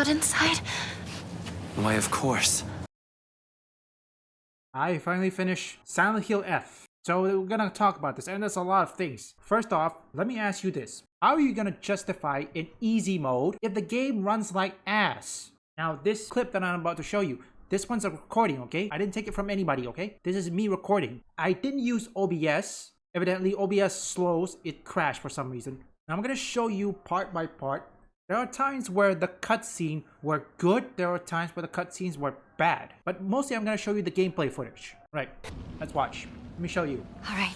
allowed inside? Why, of course. I finally finished Silent Hill F. So we're gonna talk about this, and there's a lot of things. First off, let me ask you this. How are you gonna justify in easy mode if the game runs like ass? Now, this clip that I'm about to show you, this one's a recording, okay? I didn't take it from anybody, okay? This is me recording. I didn't use OBS. Evidently, OBS slows, it crashed for some reason. Now, I'm gonna show you part by part. There are times where the cutscenes were good, there are times where the cutscenes were bad. But mostly I'm gonna show you the gameplay footage. Right, let's watch. Let me show you. Alright,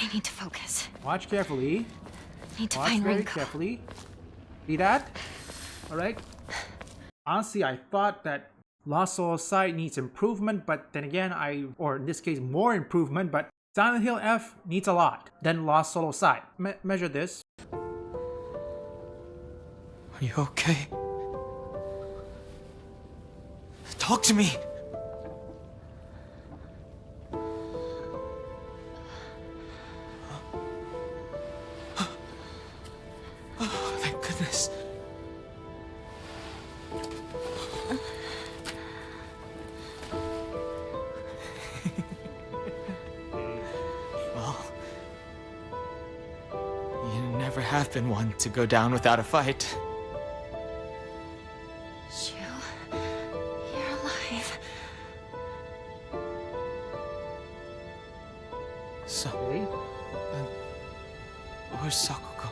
I need to focus. Watch carefully. Need to Watch find very Rinko. carefully. See that? Alright. Honestly, I thought that Lost Soul Side needs improvement, but then again, or in this case, more improvement, but Silent Hill F needs a lot than Lost Solo Side. Measure this. Are you okay? Talk to me! Oh, thank goodness. Well, you never have been one to go down without a fight. Shu, you're alive. So, Okay. where's Sakuko?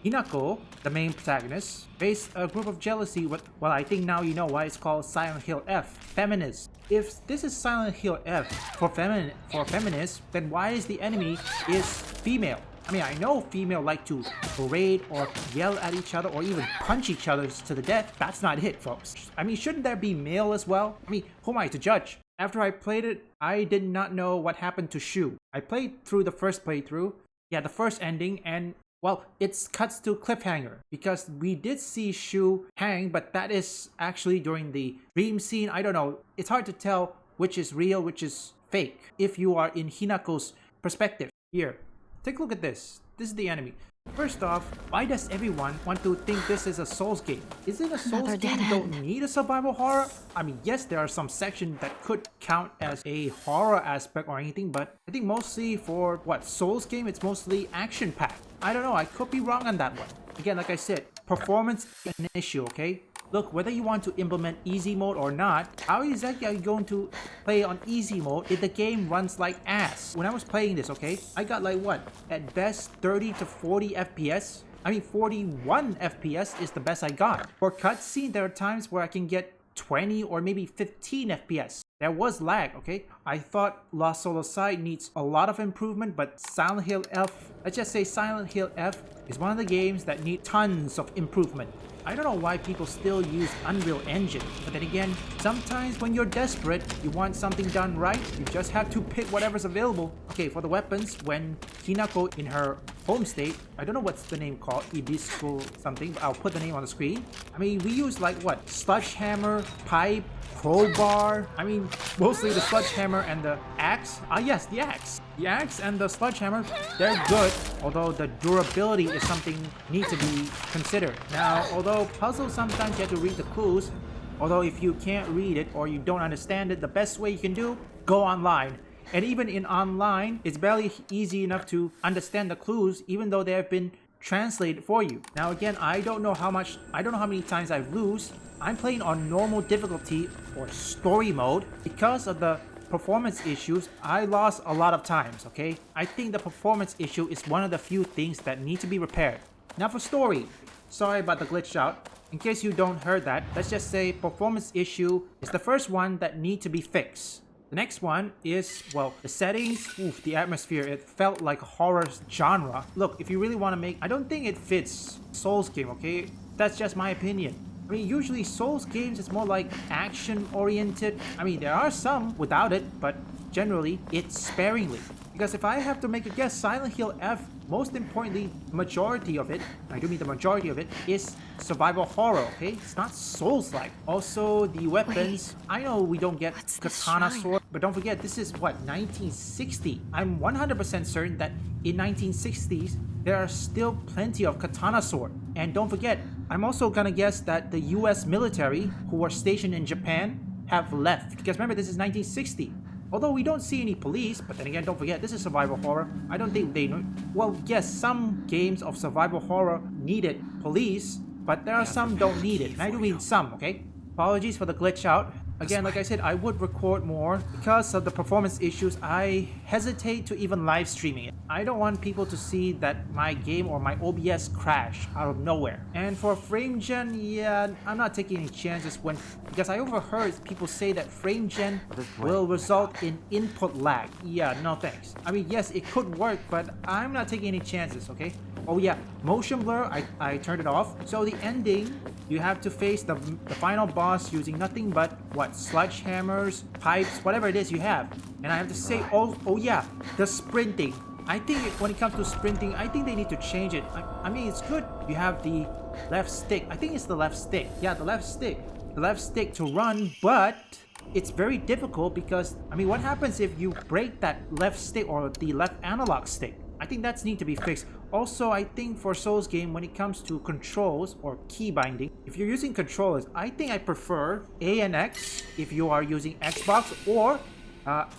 Hinako, the main protagonist, faced a group of jealousy with, well, I think now you know why it's called Silent Hill F, feminists. If this is Silent Hill F for feminists, then why is the enemy is female? I mean, I know female like to berate or yell at each other or even punch each other to the death. That's not it, folks. I mean, shouldn't there be male as well? I mean, who am I to judge? After I played it, I did not know what happened to Shu. I played through the first playthrough, the first ending, and well, it cuts to cliffhanger because we did see Shu hang, but that is actually during the dream scene. I don't know. It's hard to tell which is real, which is fake if you are in Hinako's perspective. Here, take a look at this. This is the enemy. First off, why does everyone want to think this is a Souls game? Is it a Souls Another game? dead Don't end. need a survival horror? I mean, yes, there are some sections that could count as a horror aspect or anything, but I think mostly for what Souls game, it's mostly action packed. I don't know, I could be wrong on that one. Again, like I said, performance is an issue, okay? Look, whether you want to implement easy mode or not, how exactly are you going to play on easy mode if the game runs like ass? When I was playing this, okay, I got like what? At best 30 to 40 FPS? I mean 41 FPS is the best I got. For cutscene, there are times where I can get 20 or maybe 15 FPS. There was lag, okay? I thought Lost Solo Side needs a lot of improvement, but Silent Hill F, let's just say Silent Hill F is one of the games that need tons of improvement. I don't know why people still use Unreal Engine, but then again, sometimes when you're desperate, you want something done right, you just have to pick whatever's available. Okay, for the weapons, when Hinako in her home state, I don't know what's the name called, Ibisco something, but I'll put the name on the screen. I mean, we use like what? Sledgehammer, pipe, crowbar. I mean, mostly the sledgehammer and the axe. Ah yes, the axe. The axe and the sledgehammer, they're good, although the durability is something need to be considered. Now, although puzzles sometimes you have to read the clues, although if you can't read it or you don't understand it, the best way you can do, go online. And even in online, it's barely easy enough to understand the clues, even though they have been translated for you. Now again, I don't know how many times I lose. I'm playing on normal difficulty or story mode. Because of the performance issues, I lost a lot of times, okay? I think the performance issue is one of the few things that need to be repaired. Now for story, sorry about the glitch out. In case you don't heard that, let's just say performance issue is the first one that need to be fixed. The next one is, well, the settings, oof, the atmosphere, it felt like a horror genre. Look, if you really want to make, I don't think it fits Souls game, okay? That's just my opinion. I mean, usually Souls games is more like action oriented. I mean, there are some without it, but generally, it's sparingly. Because if I have to make a guess, Silent Hill F, most importantly, majority of it, I do mean the majority of it, is survival horror, okay? It's not Souls-like. Also, the weapons, I know we don't get What's this katana shrine? sword, but don't forget, this is what, 1960? I'm 100% certain that in 1960s, there are still plenty of katana sword. And don't forget, I'm also gonna guess that the US military, who were stationed in Japan, have left. Because remember, this is 1960. Although we don't see any police, but then again, don't forget, this is survival horror. I don't think they know. Well, yes, some games of survival horror needed police, but there are some don't need it. And I do mean some, okay? Apologies for the glitch out. Again, like I said, I would record more. Because of the performance issues, I hesitate to even live streaming it. I don't want people to see that my game or my OBS crash out of nowhere. And for frame gen, yeah, I'm not taking any chances because I overheard people say that frame gen will result in input lag. Yeah, no thanks. I mean, yes, it could work, but I'm not taking any chances, okay? Oh yeah, motion blur, I turned it off. So the ending, you have to face the final boss using nothing but, what, sledgehammers, pipes, whatever it is you have. And I have to say, oh yeah, the sprinting. I think when it comes to sprinting, I think they need to change it. I mean, it's good. You have the left stick. I think it's the left stick. Yeah, the left stick. The left stick to run, but it's very difficult because, I mean, what happens if you break that left stick or the left analog stick? I think that's need to be fixed. Also, I think for Souls game, when it comes to controls or key binding, if you're using controllers, I think I prefer A and X if you are using Xbox, or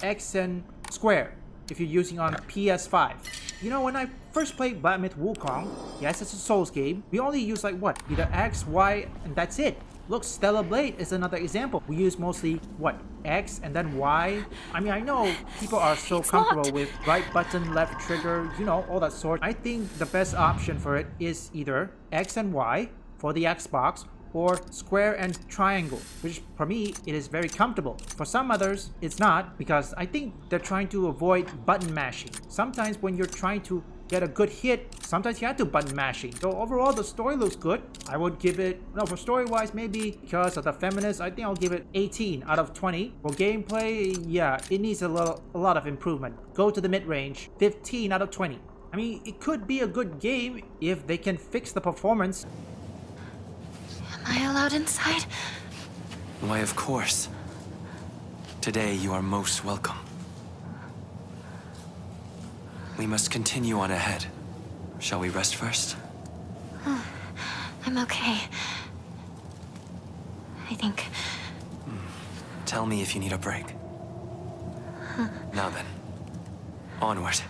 X and square if you're using on PS5. You know, when I first played Black Myth Wukong, yes, it's a Souls game, we only use like what? Either X, Y, and that's it. Look, Stellar Blade is another example. We use mostly, what, X and then Y? I mean, I know people are so comfortable with right button, left trigger, you know, all that sort. I think the best option for it is either X and Y for the Xbox, or square and triangle, which for me, it is very comfortable. For some others, it's not, because I think they're trying to avoid button mashing. Sometimes when you're trying to get a good hit, sometimes you have to button mashing. So overall, the story looks good. I would give it, no, for story-wise, maybe because of the feminist, I think I'll give it 18 out of 20. For gameplay, yeah, it needs a lot of improvement. Go to the mid-range, 15 out of 20. I mean, it could be a good game if they can fix the performance. Am I allowed inside? Why, of course. Today you are most welcome. We must continue on ahead. Shall we rest first? I'm okay. I think. Tell me if you need a break. Now then, onward.